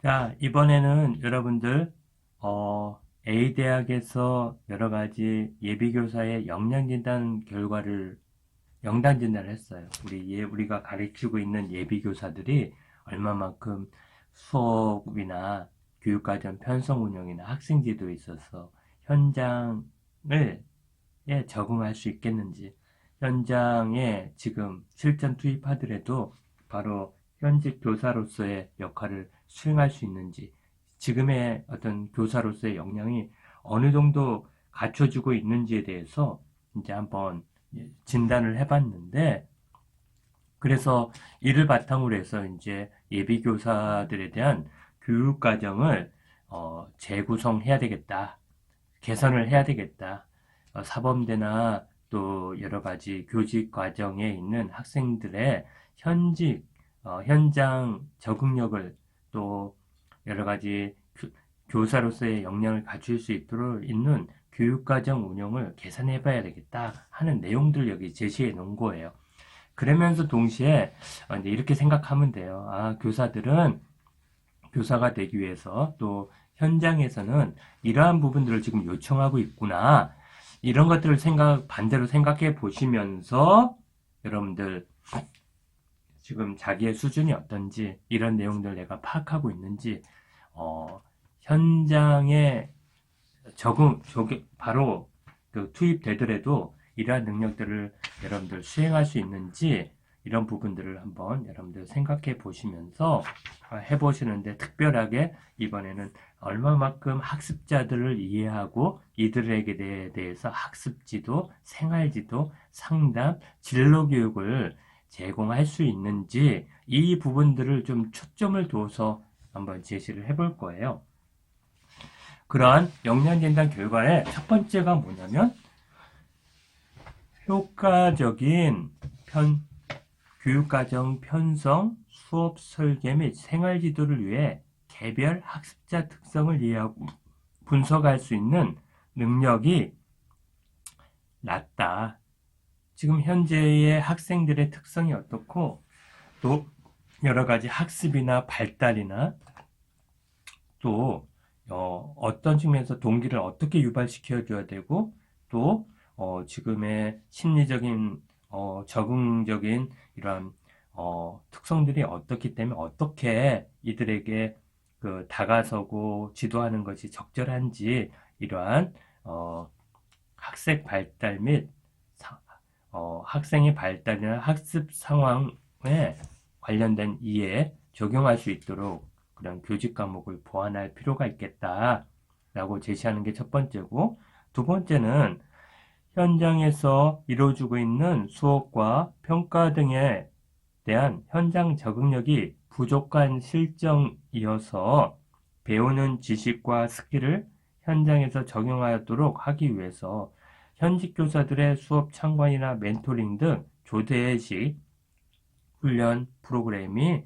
자, 이번에는 여러분들, A대학에서 여러 가지 예비교사의 역량진단 결과를, 영단진단을 했어요. 우리가 가르치고 있는 예비교사들이 얼마만큼 수업이나 교육과정 편성 운영이나 학생 지도에 있어서 현장을, 적응할 수 있겠는지, 현장에 지금 실전 투입하더라도 바로 현직 교사로서의 역할을 수행할 수 있는지, 지금의 어떤 교사로서의 역량이 어느 정도 갖춰지고 있는지에 대해서 이제 한번 진단을 해봤는데, 그래서 이를 바탕으로 해서 이제 예비교사들에 대한 교육과정을 재구성해야 되겠다. 개선을 해야 되겠다. 사범대나 또 여러 가지 교직 과정에 있는 학생들의 현장 적응력을 또 여러 가지 교사로서의 역량을 갖출 수 있도록 있는 교육과정 운영을 개선해 봐야 되겠다 하는 내용들 여기 제시해 놓은 거예요. 그러면서 동시에 이제 이렇게 생각하면 돼요. 아, 교사들은 교사가 되기 위해서 또 현장에서는 이러한 부분들을 지금 요청하고 있구나. 이런 것들을 반대로 생각해 보시면서 여러분들 지금 자기의 수준이 어떤지 이런 내용들 내가 파악하고 있는지, 현장에 바로 투입되더라도 이러한 능력들을 여러분들 수행할 수 있는지 이런 부분들을 한번 여러분들 생각해 보시면서 해보시는데, 특별하게 이번에는 얼마만큼 학습자들을 이해하고 이들에게 대해서 학습지도, 생활지도, 상담, 진로교육을 제공할 수 있는지 이 부분들을 좀 초점을 둬서 한번 제시를 해볼 거예요. 그러한 역량진단 결과의 첫 번째가 뭐냐면, 효과적인 교육과정 편성, 수업 설계 및 생활지도를 위해 개별 학습자 특성을 이해하고 분석할 수 있는 능력이 낮다. 지금 현재의 학생들의 특성이 어떻고, 또 여러 가지 학습이나 발달이나 또 어떤 측면에서 동기를 어떻게 유발시켜 줘야 되고, 또 지금의 심리적인 적응적인 이러한 특성들이 어떻기 때문에 어떻게 이들에게 다가서고 지도하는 것이 적절한지, 이러한 학생 발달 및 학생의 발달이나 학습 상황에 관련된 이해에 적용할 수 있도록 그런 교직 과목을 보완할 필요가 있겠다라고 제시하는 게 첫 번째고, 두 번째는 현장에서 이루어지고 있는 수업과 평가 등에 대한 현장 적응력이 부족한 실정이어서 배우는 지식과 스킬을 현장에서 적용하도록 하기 위해서 현직 교사들의 수업 참관이나 멘토링 등 조대식 훈련 프로그램이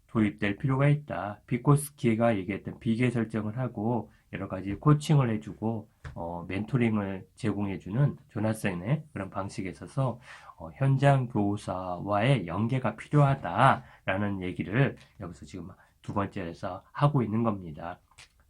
도입될 필요가 있다. 비코스키가 얘기했던 비계 설정을 하고 여러 가지 코칭을 해주고 멘토링을 제공해주는 조나센의 그런 방식에 있어서 현장 교사와의 연계가 필요하다라는 얘기를 여기서 지금 두 번째에서 하고 있는 겁니다.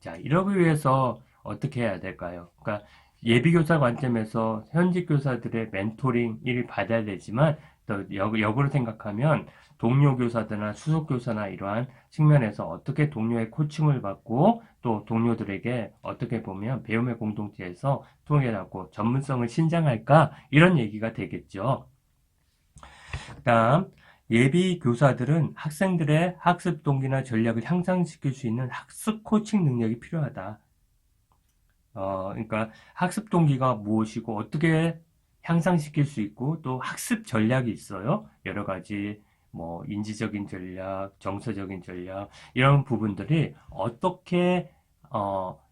자, 이러기 위해서 어떻게 해야 될까요? 그러니까 예비교사 관점에서 현직 교사들의 멘토링을 받아야 되지만, 또 역으로 생각하면 동료 교사들이나 수석 교사나 이러한 측면에서 어떻게 동료의 코칭을 받고 또 동료들에게 어떻게 보면 배움의 공동체에서 통일하고 전문성을 신장할까, 이런 얘기가 되겠죠. 그다음, 예비 교사들은 학생들의 학습 동기나 전략을 향상시킬 수 있는 학습 코칭 능력이 필요하다. 그러니까 학습 동기가 무엇이고 어떻게 향상시킬 수 있고, 또 학습 전략이 있어요. 여러 가지 뭐 인지적인 전략, 정서적인 전략, 이런 부분들이 어떻게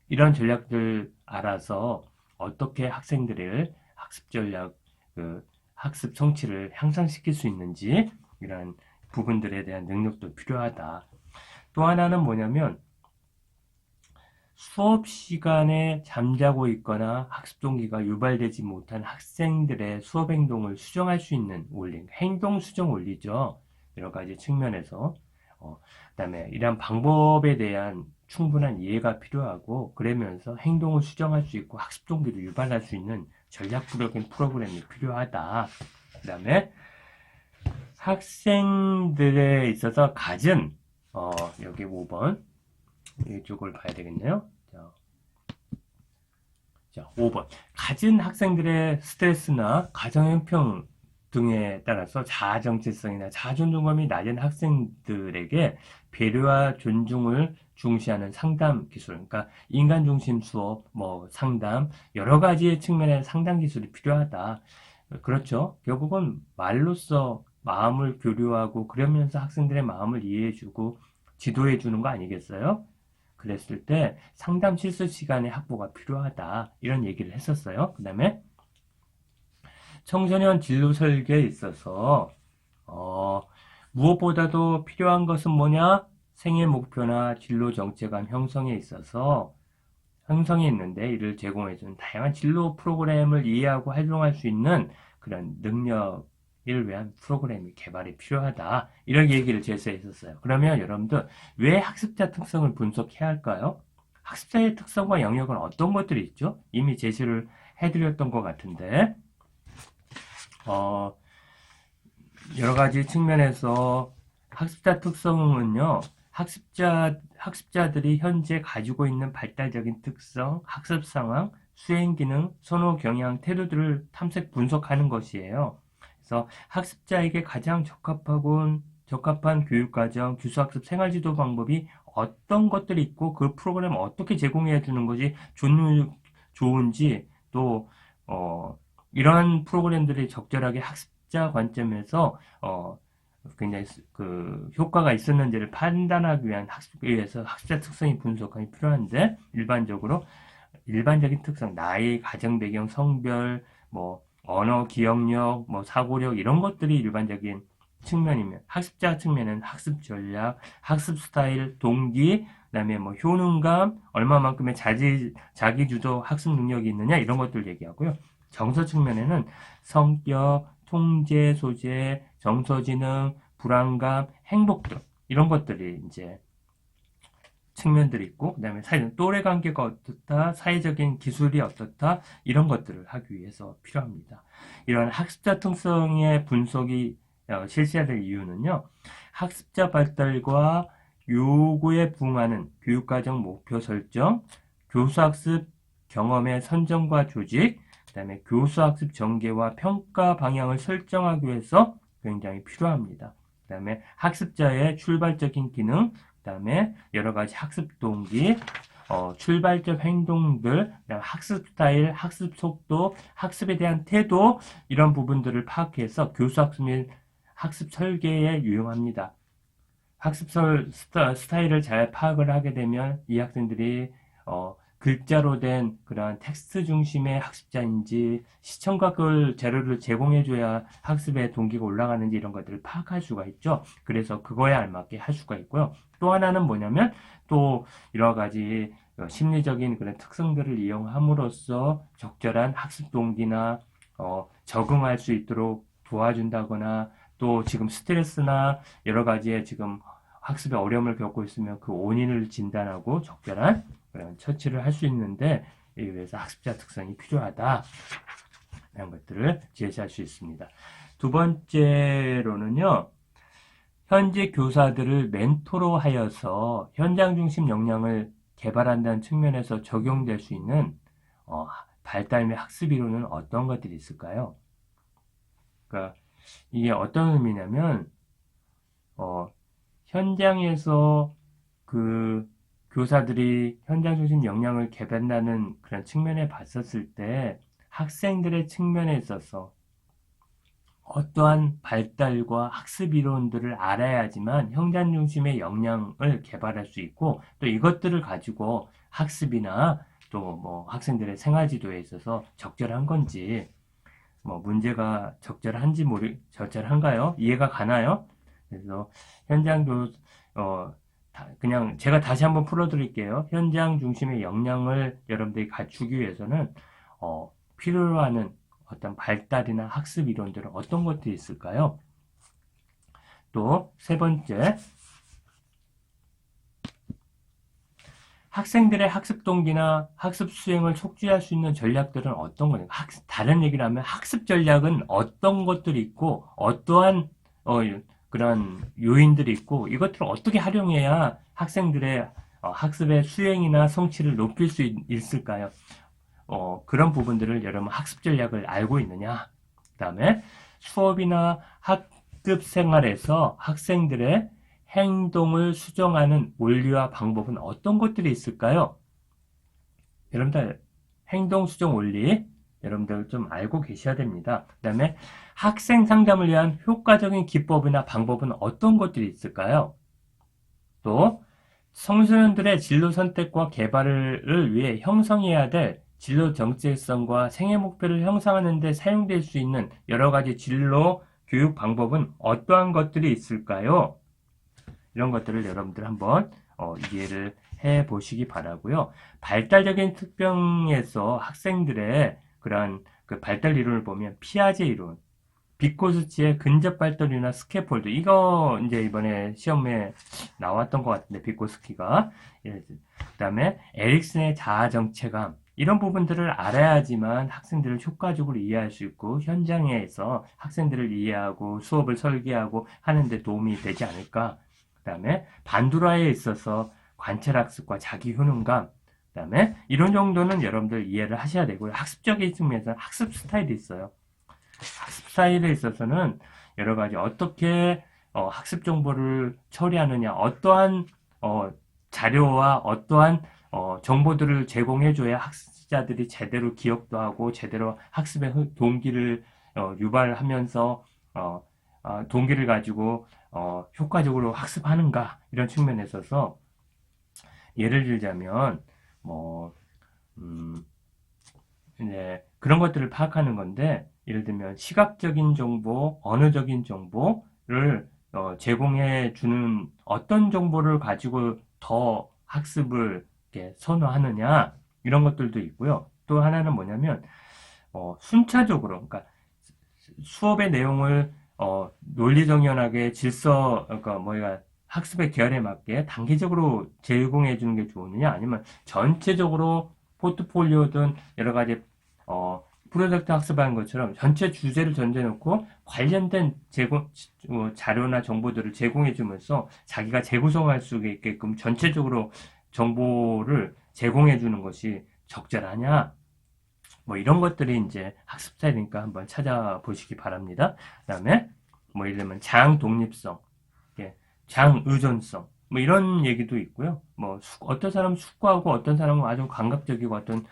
이런 전략들 알아서 어떻게 학생들을 학습 전략, 학습 성취를 향상시킬 수 있는지, 이런 부분들에 대한 능력도 필요하다. 또 하나는 뭐냐면, 수업 시간에 잠자고 있거나 학습 동기가 유발되지 못한 학생들의 수업 행동을 수정할 수 있는 원리, 행동 수정 원리죠. 여러 가지 측면에서 그다음에 이런 방법에 대한 충분한 이해가 필요하고 그러면서 행동을 수정할 수 있고 학습 동기를 유발할 수 있는 전략적인 프로그램이 필요하다. 그다음에 학생들에 있어서 갖은 여기 5번 이쪽을 봐야 되겠네요. 자, 5번. 갖은 학생들의 스트레스나 가정 형평 등에 따라서 자아 정체성이나 자아 존중감이 낮은 학생들에게 배려와 존중을 중시하는 상담 기술, 그러니까 인간 중심 수업, 뭐 상담, 여러 가지의 측면의 상담 기술이 필요하다. 그렇죠. 결국은 말로써 마음을 교류하고 그러면서 학생들의 마음을 이해해주고 지도해주는 거 아니겠어요? 그랬을 때 상담 실습 시간의 확보가 필요하다. 이런 얘기를 했었어요. 그 다음에 청소년 진로 설계에 있어서 무엇보다도 필요한 것은 뭐냐? 생애 목표나 진로 정체감 형성에 있어서 형성이 있는데 이를 제공해주는 다양한 진로 프로그램을 이해하고 활용할 수 있는 그런 능력을 위한 프로그램이 개발이 필요하다. 이런 얘기를 제시했었어요. 그러면 여러분들 왜 학습자 특성을 분석해야 할까요? 학습자의 특성과 영역은 어떤 것들이 있죠? 이미 제시를 해드렸던 것 같은데 여러 가지 측면에서 학습자 특성은요, 학습자들이 현재 가지고 있는 발달적인 특성, 학습 상황, 수행 기능, 선호 경향, 태도들을 탐색 분석하는 것이에요. 그래서 학습자에게 가장 적합한 교육과정, 기술학습 생활지도 방법이 어떤 것들이 있고 그 프로그램을 어떻게 제공해 주는 것이 좋은지 또 이러한 프로그램들이 적절하게 학습자 관점에서 굉장히 그 효과가 있었는지를 판단하기 위한 학습에 의해서 학습자 특성이 분석이 필요한데 일반적인 특성, 나이, 가정 배경, 성별, 뭐 언어, 기억력, 뭐 사고력 이런 것들이 일반적인 측면이면 학습자 측면은 학습 전략, 학습 스타일, 동기, 그다음에 뭐 효능감, 얼마만큼의 자기주도 학습 능력이 있느냐 이런 것들 얘기하고요. 정서 측면에는 성격, 통제, 소재, 정서지능, 불안감, 행복 등 이런 것들이 이제 측면들이 있고 그다음에 또래 관계가 어떻다, 사회적인 기술이 어떻다 이런 것들을 하기 위해서 필요합니다. 이런 학습자 특성의 분석이 실시될 이유는요. 학습자 발달과 요구에 부응하는 교육과정 목표 설정, 교수학습 경험의 선정과 조직, 그다음에 교수학습 전개와 평가 방향을 설정하기 위해서 굉장히 필요합니다. 그다음에 학습자의 출발적인 기능, 그다음에 여러 가지 학습 동기, 출발적 행동들, 학습 스타일, 학습 속도, 학습에 대한 태도 이런 부분들을 파악해서 교수학습 및 학습 설계에 유용합니다. 학습 스타일을 잘 파악을 하게 되면 이 학생들이 글자로 된 그런 텍스트 중심의 학습자인지 시청각 자료를 제공해줘야 학습의 동기가 올라가는지 이런 것들을 파악할 수가 있죠. 그래서 그거에 알맞게 할 수가 있고요. 또 하나는 뭐냐면 또 여러 가지 심리적인 그런 특성들을 이용함으로써 적절한 학습 동기나 적응할 수 있도록 도와준다거나 또 지금 스트레스나 여러 가지의 지금 학습에 어려움을 겪고 있으면 그 원인을 진단하고 적절한 그런 처치를 할 수 있는데 이에 위해서 학습자 특성이 필요하다 이런 것들을 제시할 수 있습니다. 두 번째로는요. 현재 교사들을 멘토로 하여서 현장 중심 역량을 개발한다는 측면에서 적용될 수 있는 발달 및 학습 이론은 어떤 것들이 있을까요? 그러니까 이게 어떤 의미냐면 현장에서 그 교사들이 현장 중심 역량을 개발한다는 그런 측면에 봤었을 때 학생들의 측면에 있어서 어떠한 발달과 학습 이론들을 알아야지만 현장 중심의 역량을 개발할 수 있고 또 이것들을 가지고 학습이나 또 뭐 학생들의 생활 지도에 있어서 적절한 건지 뭐 문제가 적절한가요? 이해가 가나요? 그래서 그냥 제가 다시 한번 풀어드릴게요. 현장 중심의 역량을 여러분들이 갖추기 위해서는 필요로 하는 어떤 발달이나 학습 이론들은 어떤 것들이 있을까요? 또 세 번째, 학생들의 학습 동기나 학습 수행을 촉진할 수 있는 전략들은 어떤 거냐? 다른 얘기를 하면 학습 전략은 어떤 것들이 있고 어떠한 그런 요인들이 있고 이것들을 어떻게 활용해야 학생들의 학습의 수행이나 성취를 높일 수 있을까요? 그런 부분들을 여러분 학습 전략을 알고 있느냐? 그 다음에 수업이나 학급 생활에서 학생들의 행동을 수정하는 원리와 방법은 어떤 것들이 있을까요? 여러분들 행동 수정 원리 여러분들 좀 알고 계셔야 됩니다. 그 다음에 학생 상담을 위한 효과적인 기법이나 방법은 어떤 것들이 있을까요? 또 청소년들의 진로 선택과 개발을 위해 형성해야 될 진로 정체성과 생애 목표를 형성하는 데 사용될 수 있는 여러 가지 진로 교육 방법은 어떠한 것들이 있을까요? 이런 것들을 여러분들 한번 이해를 해 보시기 바라고요. 발달적인 특병에서 학생들의 그러한 그 발달 이론을 보면 피아제 이론, 비코스치의 근접 발달이나 스캐폴드 이거 이제 이번에 시험에 나왔던 것 같은데 비코스키가 그다음에 에릭슨의 자아 정체감 이런 부분들을 알아야지만 학생들을 효과적으로 이해할 수 있고 현장에서 학생들을 이해하고 수업을 설계하고 하는데 도움이 되지 않을까. 그다음에 반두라에 있어서 관찰학습과 자기 효능감 그다음에 이런 정도는 여러분들 이해를 하셔야 되고요. 학습적인 측면에서는 학습 스타일이 있어요. 학습 스타일에 있어서는 여러 가지 어떻게 학습 정보를 처리하느냐, 어떠한 자료와 어떠한 정보들을 제공해줘야 학습자들이 제대로 기억도 하고 제대로 학습의 동기를 유발하면서 동기를 가지고 효과적으로 학습하는가 이런 측면에 있어서 예를 들자면 뭐 이제 그런 것들을 파악하는 건데 예를 들면 시각적인 정보, 언어적인 정보를 제공해 주는 어떤 정보를 가지고 더 학습을 이렇게 선호하느냐 이런 것들도 있고요. 또 하나는 뭐냐면 순차적으로 그러니까 수업의 내용을 논리정연하게 그러니까 뭐야 학습의 계열에 맞게 단계적으로 제공해 주는 게 좋으느냐 아니면 전체적으로 포트폴리오든 여러 가지 프로젝트 학습하는 것처럼 전체 주제를 전제해놓고 관련된 자료나 정보들을 제공해 주면서 자기가 재구성할 수 있게끔 전체적으로 정보를 제공해 주는 것이 적절하냐 뭐 이런 것들이 이제 학습 스타일이니까 한번 찾아보시기 바랍니다. 그 다음에 뭐 예를 들면 장 독립성, 장 의존성 뭐 이런 얘기도 있고요. 뭐 어떤 사람은 숙고하고 어떤 사람은 아주 감각적이고 어떤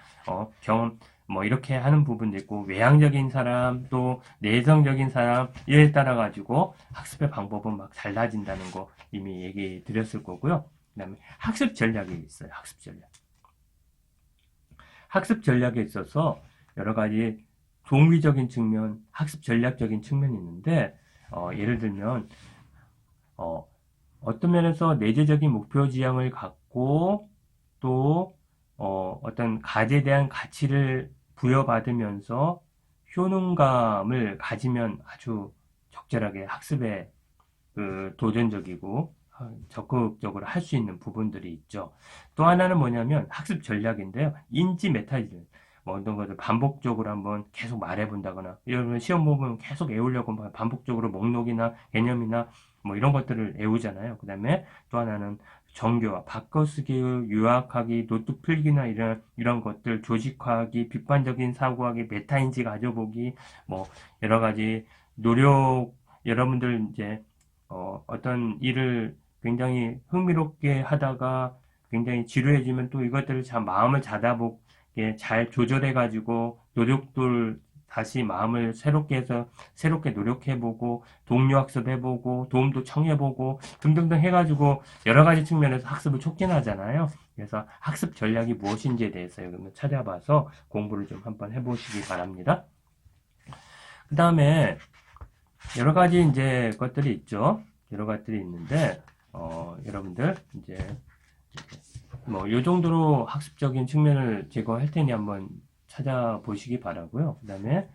경험 뭐 이렇게 하는 부분도 있고 외향적인 사람 또 내성적인 사람 이에 따라 가지고 학습의 방법은 막 달라진다는 거 이미 얘기 드렸을 거고요. 그다음에 학습 전략이 있어요. 학습 전략. 학습 전략에 있어서 여러 가지 동기적인 측면, 학습 전략적인 측면이 있는데 예를 들면 어떤 면에서 내재적인 목표 지향을 갖고 또 어떤 가치에 대한 가치를 부여받으면서 효능감을 가지면 아주 적절하게 학습에 도전적이고 적극적으로 할 수 있는 부분들이 있죠. 또 하나는 뭐냐면 학습 전략인데요. 인지 메타이즘. 뭐 어떤 것을 반복적으로 한번 계속 말해본다거나 여러분 시험 보면 계속 외우려고 반복적으로 목록이나 개념이나 뭐 이런 것들을 외우잖아요. 그 다음에 또 하나는 정교화, 바꿔쓰기, 요약하기, 노트 필기나 이런 것들, 조직화하기, 비판적인 사고하기, 메타인지 가져보기, 뭐 여러 가지 노력, 여러분들 이제 어떤 일을 굉장히 흥미롭게 하다가 굉장히 지루해지면 또 이것들을 참 마음을 잡아보게 잘 조절해가지고 노력들 다시 마음을 새롭게 해서 새롭게 노력해보고 동료 학습해보고 도움도 청해보고 등등등 해가지고 여러 가지 측면에서 학습을 촉진하잖아요. 그래서 학습 전략이 무엇인지에 대해서 여러분 찾아봐서 공부를 좀 한번 해보시기 바랍니다. 그 다음에 여러 가지 이제 것들이 있죠. 여러 가지들이 있는데 여러분들 이제 뭐 요 정도로 학습적인 측면을 제거할 테니 한번 찾아보시기 바라고요. 그 다음에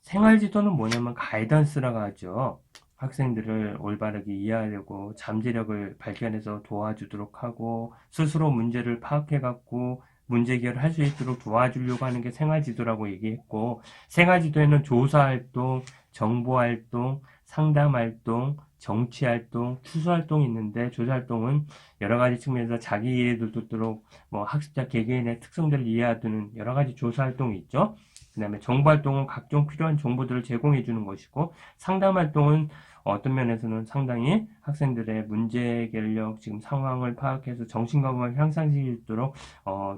생활지도는 뭐냐면 가이던스라고 하죠. 학생들을 올바르게 이해하려고 잠재력을 발견해서 도와주도록 하고 스스로 문제를 파악해갖고 문제 해결을 할 수 있도록 도와주려고 하는 게 생활지도라고 얘기했고 생활지도에는 조사활동, 정보활동, 상담활동, 정치활동, 추수활동이 있는데 조사활동은 여러 가지 측면에서 자기 이해도 돕도록 뭐 학습자 개개인의 특성들을 이해하는 여러 가지 조사활동이 있죠. 그 다음에 정보활동은 각종 필요한 정보들을 제공해 주는 것이고 상담활동은 어떤 면에서는 상당히 학생들의 문제 해결력, 지금 상황을 파악해서 정신건강을 향상시킬 수 있도록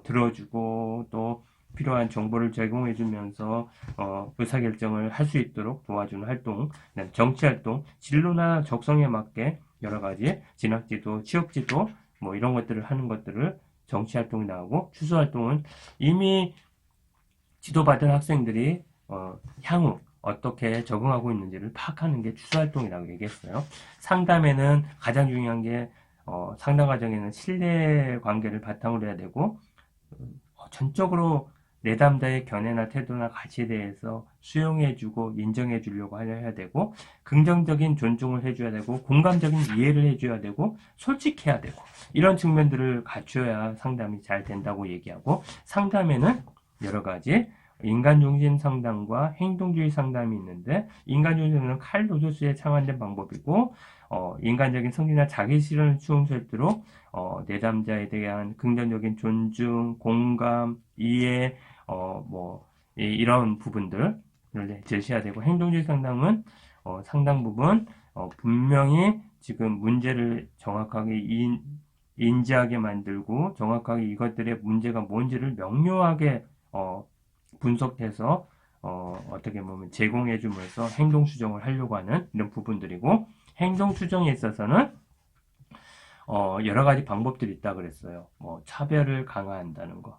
들어주고 또 필요한 정보를 제공해 주면서 의사결정을 할 수 있도록 도와주는 활동, 그다음에 정치활동, 진로나 적성에 맞게 여러 가지 진학지도, 취업지도 뭐 이런 것들을 하는 것들을 정치활동이 나오고 추수활동은 이미 지도받은 학생들이 향후 어떻게 적응하고 있는지를 파악하는 게 추수활동이라고 얘기했어요. 상담에는 가장 중요한 게 상담 과정에는 신뢰 관계를 바탕으로 해야 되고 전적으로 내담자의 견해나 태도나 가치에 대해서 수용해주고 인정해주려고 해야 되고 긍정적인 존중을 해줘야 되고 공감적인 이해를 해줘야 되고 솔직해야 되고 이런 측면들을 갖춰야 상담이 잘 된다고 얘기하고 상담에는 여러 가지 인간중심 상담과 행동주의 상담이 있는데 인간중심 상담은 칼 로저스에 창안된 방법이고 인간적인 성질이나 자기 실현을 추구할 수 있도록 내담자에 대한 긍정적인 존중, 공감, 이해 이런 부분들을 제시해야 되고 행동주의 상담은 상당 부분 분명히 지금 문제를 정확하게 인지하게 만들고 정확하게 이것들의 문제가 뭔지를 명료하게 분석해서 어떻게 보면 제공해 주면서 행동 수정을 하려고 하는 이런 부분들이고 행동 수정에 있어서는 여러 가지 방법들이 있다 그랬어요. 차별을 강화한다는 거.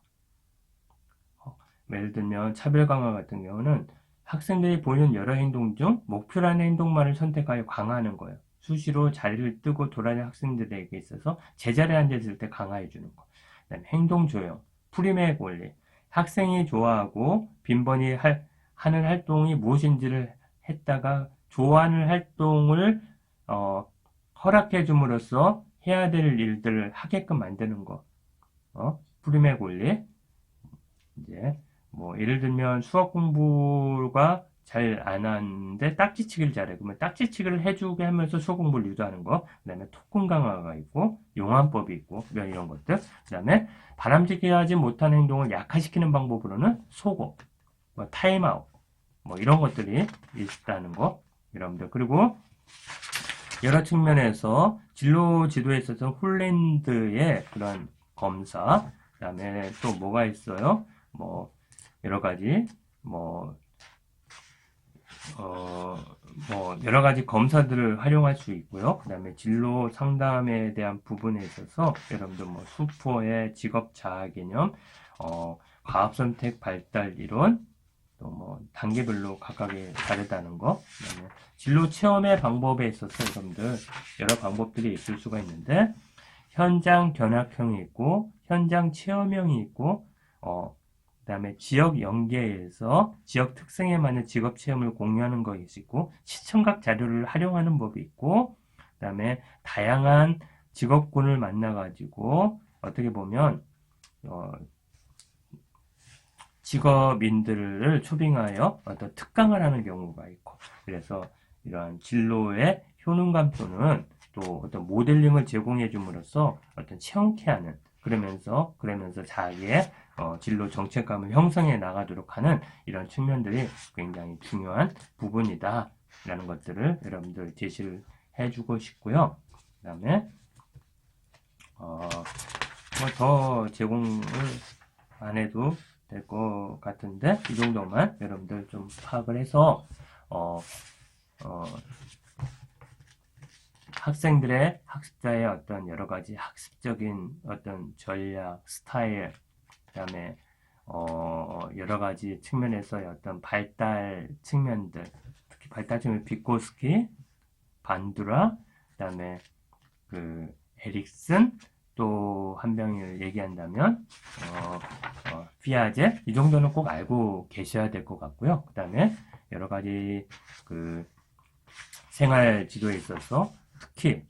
예를 들면 차별 강화 같은 경우는 학생들이 보이는 여러 행동 중 목표라는 행동만을 선택하여 강화하는 거예요. 수시로 자리를 뜨고 돌아다니는 학생들에게 있어서 제자리에 앉아있을 때 강화해 주는 거. 그다음에 행동 조형, 프리맥 원리. 학생이 좋아하고 빈번히 하는 활동이 무엇인지를 했다가 좋아하는 활동을 허락해 줌으로써 해야 될 일들을 하게끔 만드는 거. 프리맥 원리. 이제 예를 들면 수학 공부가 잘 안 하는데 딱지치기를 잘해. 그러면 딱지치기를 해주게 하면서 수학 공부를 유도하는 거. 그 다음에 토큰 강화가 있고 용환법이 있고 이런 것들. 그 다음에 바람직하게 하지 못하는 행동을 약화시키는 방법으로는 소고, 타임아웃 이런 것들이 있다는 거. 여러분들 그리고 여러 측면에서 진로 지도에 있어서 홀랜드의 그런 검사, 그 다음에 또 뭐가 있어요? 여러 가지, 여러 가지 검사들을 활용할 수 있고요. 그 다음에 진로 상담에 대한 부분에 있어서 여러분들 수포의 직업 자아 개념, 과학 선택 발달 이론, 또 단계별로 각각이 다르다는 거, 그다음에 진로 체험의 방법에 있어서 여러분들 여러 방법들이 있을 수가 있는데 현장 견학형이 있고 현장 체험형이 있고 그다음에 지역 연계에서 지역 특성에 맞는 직업 체험을 공유하는 것이 있고 시청각 자료를 활용하는 법이 있고 그다음에 다양한 직업군을 만나가지고 어떻게 보면 직업인들을 초빙하여 어떤 특강을 하는 경우가 있고 그래서 이러한 진로의 효능감도는 또 어떤 모델링을 제공해 줌으로써 어떤 체험케 하는 그러면서 자기의 진로 정체감을 형성해 나가도록 하는 이런 측면들이 굉장히 중요한 부분이다 라는 것들을 여러분들 제시를 해주고 싶고요. 그 다음에 더 제공을 안 해도 될 것 같은데 이 정도만 여러분들 좀 파악을 해서 학생들의 학습자의 어떤 여러 가지 학습적인 어떤 전략, 스타일, 그다음에 여러 가지 측면에서의 어떤 발달 측면들, 특히 발달 측면 비코스키, 반두라, 그다음에 에릭슨 또 한 명을 얘기한다면 피아제 이 정도는 꼭 알고 계셔야 될 것 같고요. 그 다음에 여러 가지 생활 지도에 있어서 특히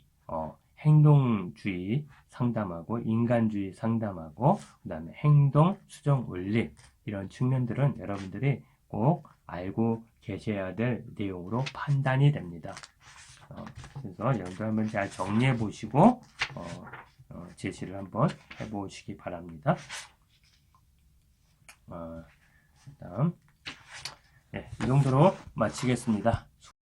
행동주의 상담하고 인간주의 상담하고 그다음에 행동 수정 원리 이런 측면들은 여러분들이 꼭 알고 계셔야 될 내용으로 판단이 됩니다. 그래서 여러분들 한번 잘 정리해 보시고 제시를 한번 해 보시기 바랍니다. 다음 이 정도로 마치겠습니다.